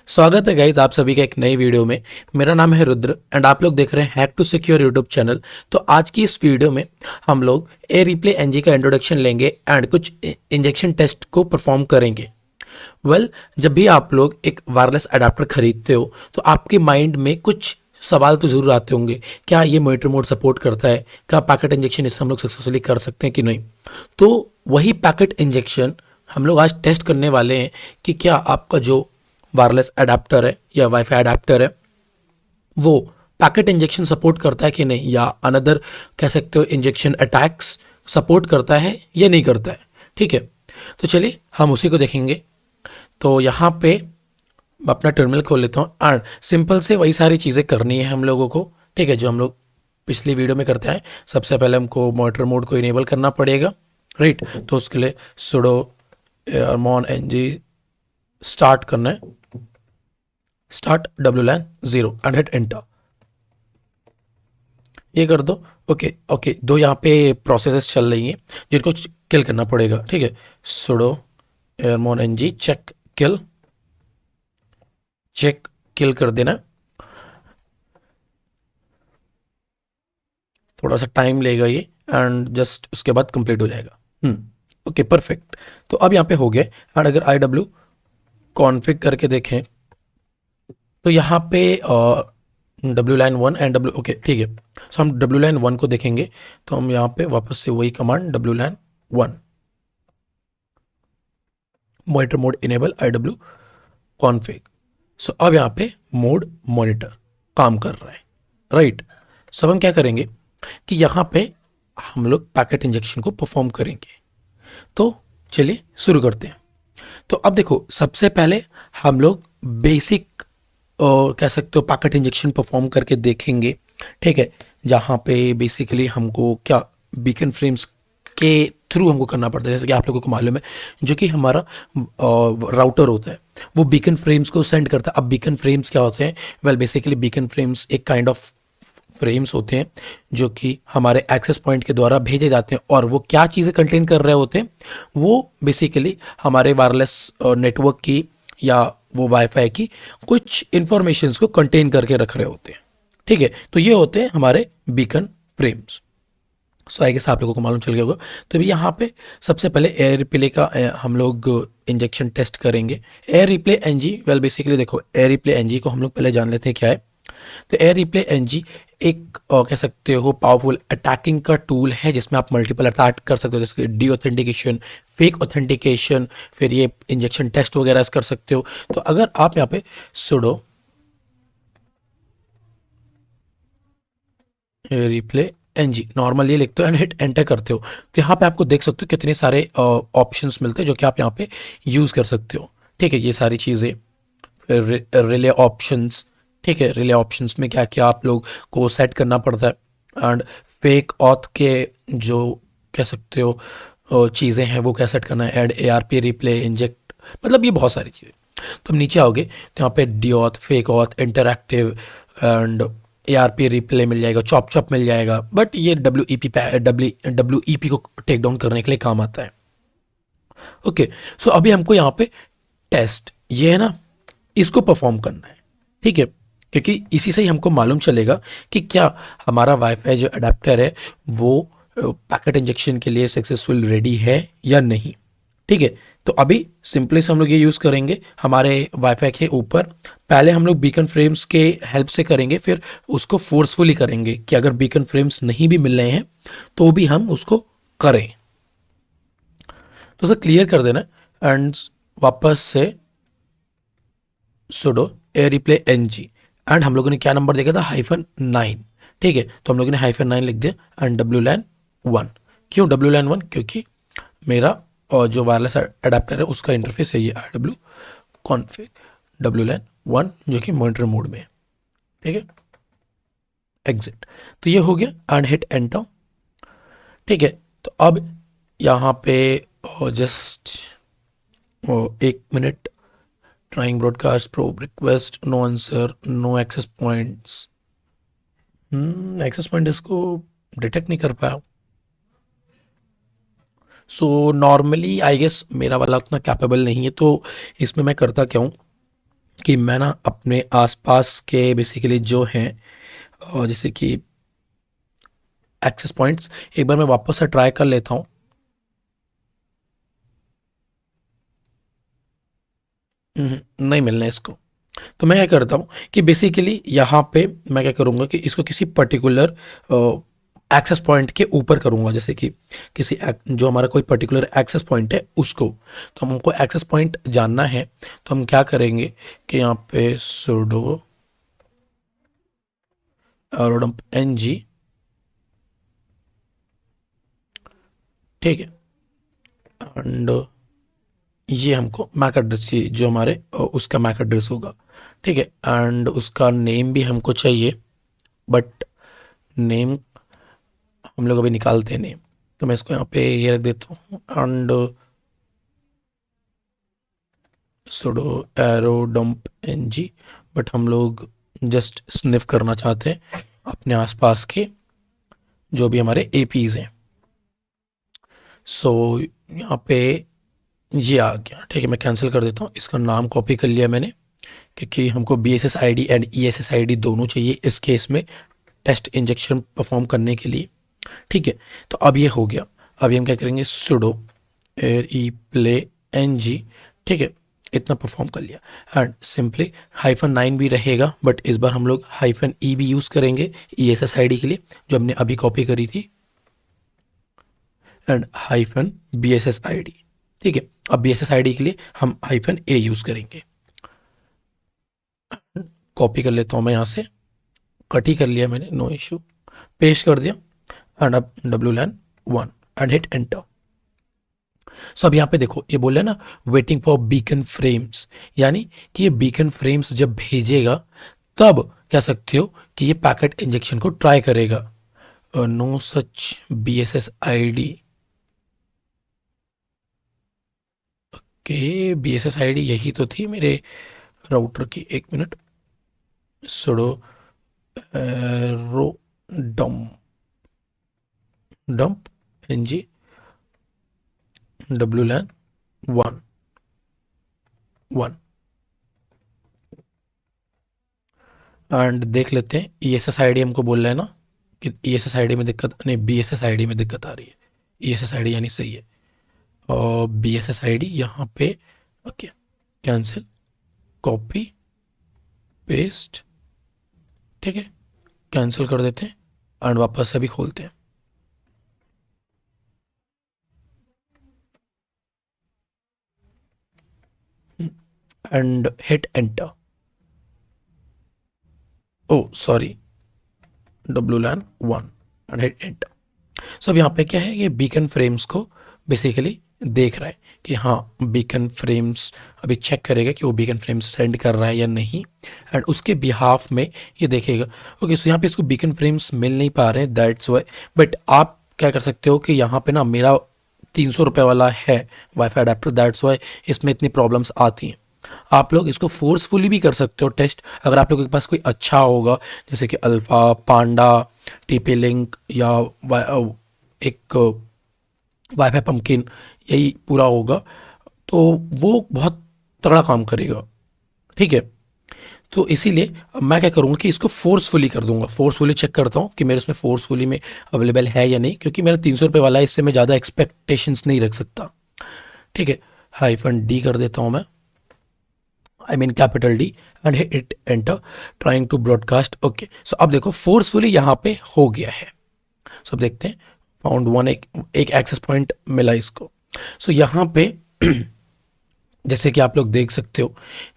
स्वागत है गाइज आप सभी का एक नई वीडियो में। मेरा नाम है रुद्र एंड आप लोग देख रहे हैं hack to secure YouTube channel. तो आज की इस वीडियो में हम लोग ए रिप्ले एनजी का इंट्रोडक्शन लेंगे एंड कुछ इंजेक्शन टेस्ट को परफॉर्म करेंगे। जब भी आप लोग एक वायरलेस अडेप्टर खरीदते हो तो आपके माइंड में कुछ सवाल तो जरूर आते होंगे। क्या ये मॉनिटर मोड सपोर्ट करता है? क्या पैकेट इंजेक्शन इससे हम लोग सक्सेसफुली कर सकते हैं कि नहीं? तो वही पैकेट इंजेक्शन हम लोग आज टेस्ट करने वाले हैं कि क्या आपका जो वायरलेस अडेप्टर है या वाईफाई अडेप्टर है वो पैकेट इंजेक्शन सपोर्ट करता है कि नहीं, या अनदर कह सकते हो इंजेक्शन अटैक्स सपोर्ट करता है या नहीं करता है। ठीक है, तो चलिए हम उसी को देखेंगे। तो यहाँ पे अपना टर्मिनल खोल लेता हूँ एंड सिंपल से वही सारी चीज़ें करनी है हम लोगों को। ठीक है, जो हम लोग पिछली वीडियो में करते हैं। सबसे पहले हमको मॉनिटर मोड को इनेबल करना पड़ेगा, राइट। तो उसके लिए sudo airmon ng स्टार्ट करना है, start wlan 0 and hit enter. ये कर दो। ओके ओके, दो यहाँ पे प्रोसेसेस चल रही हैं जिनको किल करना पड़ेगा। ठीक है, sudo airmon ng चेक किल कर देना। थोड़ा सा टाइम लेगा ये एंड जस्ट उसके बाद कंप्लीट हो जाएगा। Okay perfect. तो अब यहाँ पे हो गया एंड अगर IW कॉन्फ़िग करके देखें तो यहाँ पे wlan 1 एंड ओके ठीक है। सो हम wlan 1 को देखेंगे तो हम यहाँ पे वापस से वही command wlan 1 monitor mode enable IW config. So अब यहाँ पे मोड मॉनिटर काम कर रहा है, राइट। सो अब हम क्या करेंगे कि यहाँ पे हम लोग पैकेट इंजेक्शन को परफॉर्म करेंगे। तो चलिए शुरू करते हैं। तो अब देखो, सबसे पहले हम लोग बेसिक कह सकते हो पैकेट इंजेक्शन परफॉर्म करके देखेंगे। ठीक है, जहाँ पे बेसिकली हमको क्या बीकन फ्रेम्स के थ्रू हमको करना पड़ता है। जैसे कि आप लोगों को मालूम है, जो कि हमारा राउटर होता है वो बीकन फ्रेम्स को सेंड करता है। अब बीकन फ्रेम्स क्या होते हैं? बेसिकली बीकन फ्रेम्स एक काइंड ऑफ फ्रेम्स होते हैं जो कि हमारे एक्सेस पॉइंट के द्वारा भेजे जाते हैं। और वो क्या चीज़ें कंटेन कर रहे होते हैं? वो बेसिकली हमारे वायरलेस नेटवर्क की या वो वाईफाई की कुछ इंफॉर्मेशंस को कंटेन करके रख रहे होते हैं। ठीक है, तो ये होते हैं हमारे beacon frames. So I guess आप लोगों को मालूम चल गया होगा। तो अभी यहाँ पे सबसे पहले एयर रिप्ले का हम लोग इंजेक्शन टेस्ट करेंगे। एयर रिप्ले एनजी बेसिकली देखो, एयर रिप्ले एनजी को हम लोग पहले जान लेते हैं क्या है। तो एयर रिप्ले एनजी एक कह सकते हो पावरफुल अटैकिंग का टूल है जिसमें आप मल्टीपल अटैक कर सकते हो, जैसे डी ऑथेंटिकेशन, फेक ऑथेंटिकेशन, फिर ये इंजेक्शन टेस्ट वगैरह कर सकते हो। तो अगर आप यहाँ पे sudo air replay NG normal ये लिखते हो एंड हिट एंटर करते हो तो यहाँ पे आपको देख सकते हो कितने सारे ऑप्शंस मिलते हैं जो कि आप यहाँ पे यूज़ कर सकते हो। ठीक है, ये सारी चीज़ें, फिर रिले ऑप्शंस। ठीक है, रिले ऑप्शंस में क्या क्या आप लोग को सेट करना पड़ता है एंड फेक ऑथ के जो कह सकते हो चीज़ें हैं वो क्या सेट करना है, ऐड ARP रिप्ले इंजेक्ट, मतलब ये बहुत सारी चीज़ें। तो हम नीचे आओगे तो यहाँ पे deauth, fake auth, interactive and ARP replay मिल जाएगा, चॉप मिल जाएगा। बट ये WEP को टेक डाउन करने के लिए काम आता है। ओके, सो अभी हमको यहाँ पे टेस्ट ये है ना, इसको परफॉर्म करना है। ठीक है, क्योंकि इसी से ही हमको मालूम चलेगा कि क्या हमारा वाईफाई जो अडेप्टर है वो पैकेट इंजेक्शन के लिए सक्सेसफुल रेडी है या नहीं। ठीक है, तो अभी सिंपली से हम लोग ये यूज़ करेंगे हमारे वाईफाई के ऊपर। पहले हम लोग बीकन फ्रेम्स के हेल्प से करेंगे, फिर उसको फोर्सफुली करेंगे कि अगर बीकन फ्रेम्स नहीं भी मिल रहे हैं तो भी हम उसको करें। तो उसे क्लियर कर देना एंड वापस से sudo air replay NG and हम लोगों ने क्या नंबर देखा था? -9। ठीक है, तो हम लोगों ने -9 लिख दिया एंड wlan 1। क्यों wlan 1? क्योंकि मेरा और जो वायरलेस अडेप्टर है उसका इंटरफेस है ये IW कॉन्फ़िग wlan 1 जो कि मॉनिटर मोड में है। ठीक है, एग्जिट। तो ये हो गया एंड हिट एंटर। ठीक है, तो अब यहाँ पे just 1 minute, trying broadcast probe request, no answer, no access points. Access point इसको डिटेक्ट नहीं कर पाया। सो नॉर्मली आई गेस मेरा वाला उतना कैपेबल नहीं है। तो इसमें मैं करता क्या हूँ कि मैं ना अपने आसपास के बेसिकली जो हैं जैसे कि एक्सेस पॉइंट्स एक बार मैं वापस से ट्राई कर लेता हूँ। नहीं मिलना है इसको। तो मैं क्या करता हूँ कि बेसिकली यहाँ पे मैं क्या करूँगा कि इसको किसी पर्टिकुलर एक्सेस पॉइंट के ऊपर करूँगा, जैसे कि जो हमारा कोई पर्टिकुलर एक्सेस पॉइंट है उसको। तो हमको एक्सेस पॉइंट जानना है, तो हम क्या करेंगे कि यहाँ पे sudo rodump ng, ठीक है, एंड ये हमको मैक एड्रेस चाहिए जो हमारे उसका मैक एड्रेस होगा, ठीक है, एंड उसका नेम भी हमको चाहिए, बट नेम हम लोग अभी निकालते हैं नेम। तो मैं इसको यहाँ पे ये रख देता हूँ and sudo arrow dump ng, but हम लोग जस्ट स्निफ करना चाहते हैं अपने आसपास के जो भी हमारे एपीज हैं। सो यहाँ पे ये आ गया, ठीक है, मैं कैंसिल कर देता हूँ। इसका नाम कॉपी कर लिया मैंने क्योंकि हमको BSS ID and ESS ID दोनों चाहिए इस केस में टेस्ट इंजेक्शन परफॉर्म करने के लिए, ठीक है। तो अब ये हो गया। अभी हम क्या करेंगे sudo replay ng, ठीक है, इतना परफॉर्म कर लिया एंड सिंपली -9 भी रहेगा, बट इस बार हम लोग -e भी यूज़ करेंगे ESS ID के लिए जो हमने अभी कॉपी करी थी, एंड -BSS ID, ठीक है। अब BSS ID के लिए हम -a यूज़ करेंगे। कॉपी कर लेता हूँ मैं यहाँ से, कट ही कर लिया मैंने, नो इशू, पेस्ट कर दिया एंड अब WLAN 1 and hit enter. So अब यहाँ पे देखो ये बोल रहा है ना वेटिंग फॉर बीकन फ्रेम्स, यानी कि ये बीकन फ्रेम्स जब भेजेगा तब कह सकते हो कि ये पैकेट इंजेक्शन को ट्राई करेगा। No such BSS ID, okay, BSS ID यही तो थी मेरे राउटर की, एक मिनट, sudo raw dump ng WLAN 1 and देख लेते हैं ESS ID हमको बोल रहा है ना कि ESS ID में दिक्कत नहीं, BSS ID में दिक्कत आ रही है। ESS ID यानी सही है, और BSS ID यहाँ पे, ओके, कैंसिल, कॉपी पेस्ट, ठीक है, कैंसिल कर देते हैं एंड वापस से भी खोलते हैं। And hit enter. Oh sorry, WLAN 1 and hit enter. So अब यहाँ पे क्या है, ये बीकन फ्रेम्स को बेसिकली देख रहा है कि हाँ बीकन फ्रेम्स अभी चेक करेगा कि वो बीकन फ्रेम्स सेंड कर रहा है या नहीं, एंड उसके बिहाफ में ये देखेगा। ओके, सो यहाँ पे इसको बीकन फ्रेम्स मिल नहीं पा रहे हैं, दैट्स वाई। बट आप क्या कर सकते हो कि यहाँ पे ना मेरा 300 रुपये वाला है वाईफाई अडेप्टर, दैट्स वाई इसमें इतनी प्रॉब्लम्स आती हैं। आप लोग इसको फोर्सफुली भी कर सकते हो टेस्ट, अगर आप लोगों के पास कोई अच्छा होगा जैसे कि अल्फ़ा, पांडा, TP लिंक या एक वाईफाई पम्पकिन, यही पूरा होगा तो वो बहुत तगड़ा काम करेगा, ठीक है। तो इसीलिए मैं क्या करूँगा कि इसको फोर्सफुली कर दूंगा, फोर्सफुली चेक करता हूँ कि मेरे उसमें फोर्सफुली में अवेलेबल है या नहीं, क्योंकि मेरा 300 रुपये वाला है, इससे मैं ज़्यादा एक्सपेक्टेशंस नहीं रख सकता, ठीक है। -D कर देता हूँ मैं, I mean capital D, and hit enter, trying to broadcast. Okay, so अब देखो फोर्सफुली यहाँ पे हो गया है। सो अब देखते हैं, फाउंड 1, एक एक्सेस पॉइंट मिला इसको। सो यहाँ पे जैसे कि आप लोग देख सकते हो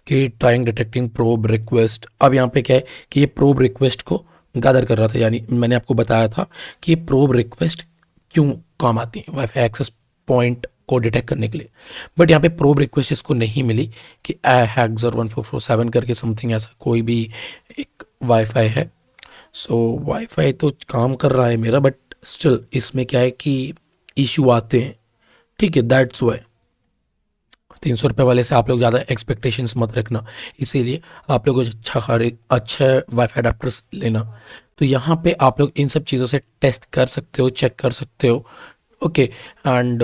कि ट्राइंग डिटेक्टिंग प्रोब रिक्वेस्ट, अब यहाँ पे क्या है कि ये प्रोब रिक्वेस्ट को गैदर कर रहा था, यानी मैंने आपको बताया था कि ये प्रोब रिक्वेस्ट क्यों काम आती है वाईफाई एक्सेस पॉइंट को डिटेक्ट करने के लिए। बट यहाँ पे प्रोब रिक्वेस्ट इसको नहीं मिली कि हैक्सर 1447 करके समथिंग ऐसा कोई भी एक वाईफाई है। सो वाईफाई तो काम कर रहा है मेरा, बट स्टिल इसमें क्या है कि इशू आते हैं, ठीक है, दैट्स वाई। 300 रुपये वाले से आप लोग ज़्यादा एक्सपेक्टेशंस मत रखना, इसीलिए आप लोग अच्छा वाईफाई अडेप्टर्स लेना। तो यहाँ पे आप लोग इन सब चीज़ों से टेस्ट कर सकते हो, चेक कर सकते हो, ओके। एंड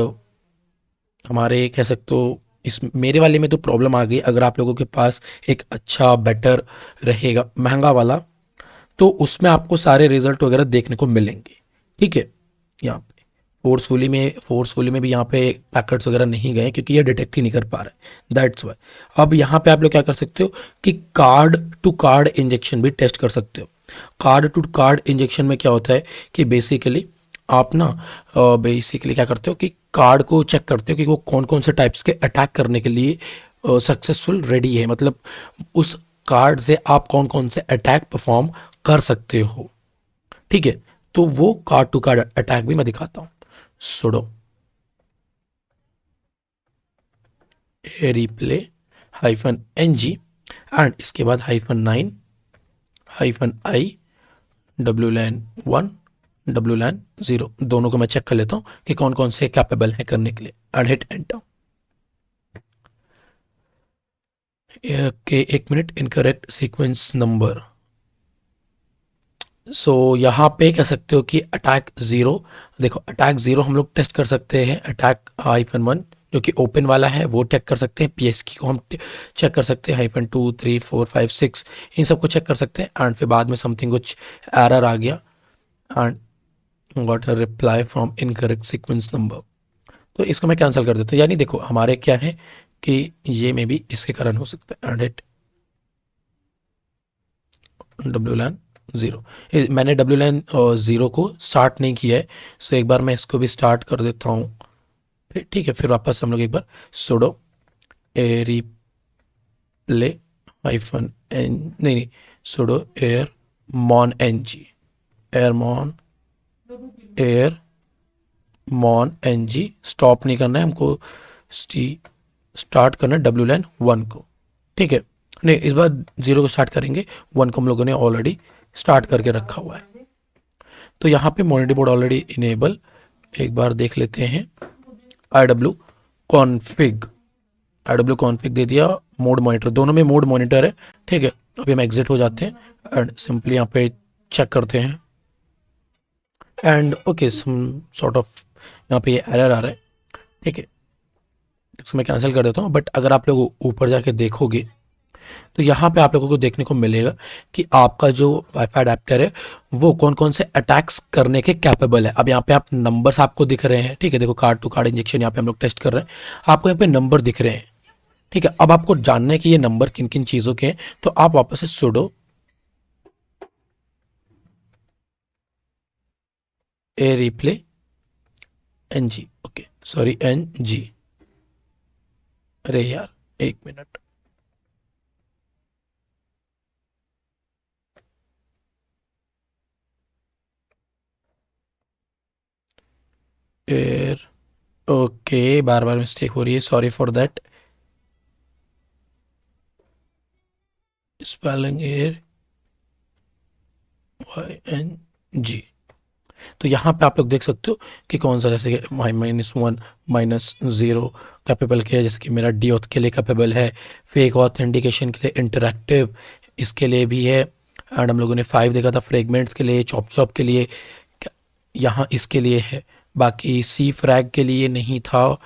हमारे कह सकते हो इस मेरे वाले में तो प्रॉब्लम आ गई। अगर आप लोगों के पास एक अच्छा बेटर रहेगा महंगा वाला, तो उसमें आपको सारे रिजल्ट वगैरह देखने को मिलेंगे। ठीक है, यहाँ पे फोर्सफुली में भी यहाँ पे पैकेट्स वगैरह नहीं गए क्योंकि ये डिटेक्ट ही नहीं कर पा रहे, दैट्स वाई। अब यहाँ पे आप लोग क्या कर सकते हो कि कार्ड टू कार्ड इंजेक्शन भी टेस्ट कर सकते हो। कार्ड टू कार्ड इंजेक्शन में क्या होता है कि बेसिकली आप ना बेसिकली क्या करते हो कि कार्ड को चेक करते हो कि वो कौन कौन से टाइप्स के अटैक करने के लिए सक्सेसफुल रेडी है, मतलब उस कार्ड से आप कौन कौन से अटैक परफॉर्म कर सकते हो। ठीक है, तो वो कार्ड टू कार्ड अटैक भी मैं दिखाता हूँ। सुडो रिप्ले -ng एंड इसके बाद -9 -i wlan1 wlan0 दोनों को मैं चेक कर लेता हूँ कि कौन कौन से कैपेबल है करने के लिए एंड हिट एंटर। एक मिनट, इनकरेक्ट सीक्वेंस नंबर। सो यहाँ पे कह सकते हो कि अटैक 0, देखो अटैक 0 हम लोग टेस्ट कर सकते हैं। अटैक -1 जो कि ओपन वाला है वो चेक कर सकते हैं। PSK को हम चेक कर सकते हैं, -2 3 4 5 6 इन सब को चेक कर सकते हैं। एंड फिर बाद में समथिंग कुछ एरर आ गया and got a reply from incorrect sequence number, तो इसको मैं कैंसिल कर देता हूँ। यानी देखो हमारे क्या है कि ये में भी इसके कारण हो सकता है। एंड हिट wlan0, मैंने wlan0 को स्टार्ट नहीं किया है, सो एक बार मैं इसको भी स्टार्ट कर देता हूँ फिर। ठीक है, फिर वापस हम लोग एक बार सुडो रिप्ले नहीं सुडो एयर मॉन एनजी स्टॉप नहीं करना है हमको, स्टार्ट करना है wlan1 को। ठीक है, नहीं इस बार 0 को स्टार्ट करेंगे, 1 को हम लोगों ने ऑलरेडी स्टार्ट करके रखा हुआ है। तो यहाँ पे मॉनिटर बोर्ड ऑलरेडी इनेबल, एक बार देख लेते हैं। IW कॉन्फ़िग दे दिया, मोड मॉनिटर, दोनों में मोड मॉनिटर है। ठीक है, अभी हम एग्जिट हो जाते हैं एंड सिंपली यहाँ पे चेक करते हैं and okay some sort of यहाँ पे ये एरर आ रहा है। ठीक है, इसको मैं कैंसिल कर देता हूँ। बट अगर आप लोग ऊपर जाके देखोगे तो यहाँ पे आप लोगों को देखने को मिलेगा कि आपका जो वाईफाई अडेप्टर है वो कौन कौन से अटैक्स करने के कैपेबल है। अब यहाँ पे आप नंबर्स आपको दिख रहे हैं। ठीक है, देखो कार्ड टू कार्ड इंजेक्शन यहाँ पे हम लोग टेस्ट कर रहे हैं, आपको यहाँ पे नंबर दिख रहे हैं। ठीक है, अब आपको जानना है कि ये नंबर किन किन चीज़ों के हैं, तो आप वापस से sudo aireplay NG, okay sorry NG, अरे यार एक मिनट, एयर, ओके बार बार मिस्टेक हो रही है, sorry for that. Spelling air YNG, तो यहाँ पे आप लोग देख सकते हो कि कौन सा, जैसे कि -1 -0 कैपेबल के है, जैसे कि मेरा डी ऑथ के लिए कैपेबल है, फेक ऑथेंटिकेशन के लिए इंटरैक्टिव इसके लिए भी है। एंड हम लोगों ने 5 देखा था फ्रेगमेंट्स के लिए, चॉप के लिए, यहाँ इसके लिए है। बाकी सी फ्रैग के लिए नहीं था,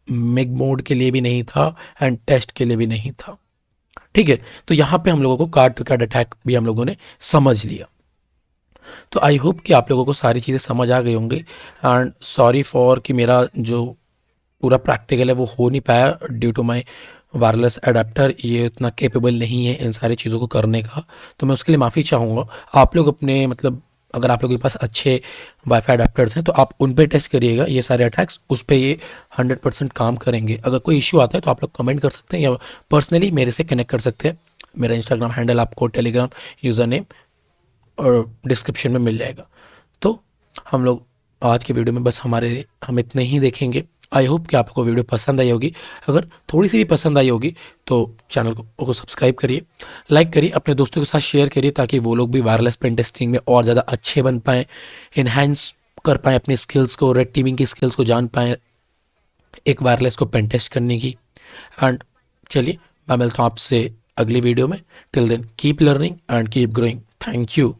मिग मोड के लिए भी नहीं था एंड टेस्ट के लिए भी नहीं था। ठीक है, तो यहाँ पे हम लोगों को कार्ड टू कार्ड अटैक भी हम लोगों ने समझ लिया। तो आई होप कि आप लोगों को सारी चीज़ें समझ आ गई होंगी एंड सॉरी फॉर कि मेरा जो पूरा प्रैक्टिकल है वो हो नहीं पाया due to my wireless adapter, ये इतना कैपेबल नहीं है इन सारी चीज़ों को करने का, तो मैं उसके लिए माफ़ी चाहूँगा। आप लोग अपने मतलब अगर आप लोगों के पास अच्छे वाईफाई अडेप्टर्स हैं तो आप उन पे टेस्ट करिएगा ये सारे अटैक्स, उस पर ये 100% काम करेंगे। अगर कोई इश्यू आता है तो आप लोग कमेंट कर सकते हैं या पर्सनली मेरे से कनेक्ट कर सकते हैं। मेरा इंस्टाग्राम हैंडल आपको टेलीग्राम यूज़र नेम और डिस्क्रिप्शन में मिल जाएगा। तो हम लोग आज के वीडियो में बस हम इतने ही देखेंगे। आई होप कि आपको वीडियो पसंद आई होगी। अगर थोड़ी सी भी पसंद आई होगी तो चैनल को सब्सक्राइब करिए, लाइक करिए, अपने दोस्तों के साथ शेयर करिए ताकि वो लोग भी वायरलेस पेन टेस्टिंग में और ज़्यादा अच्छे बन पाएँ, इन्हेंस कर पाएँ अपनी स्किल्स को, रेड टीमिंग की स्किल्स को जान पाएँ एक वायरलेस को पेन टेस्ट करने की। एंड चलिए मैं मिलता हूँ आपसे अगली वीडियो में। Till then keep learning and keep growing. Thank you.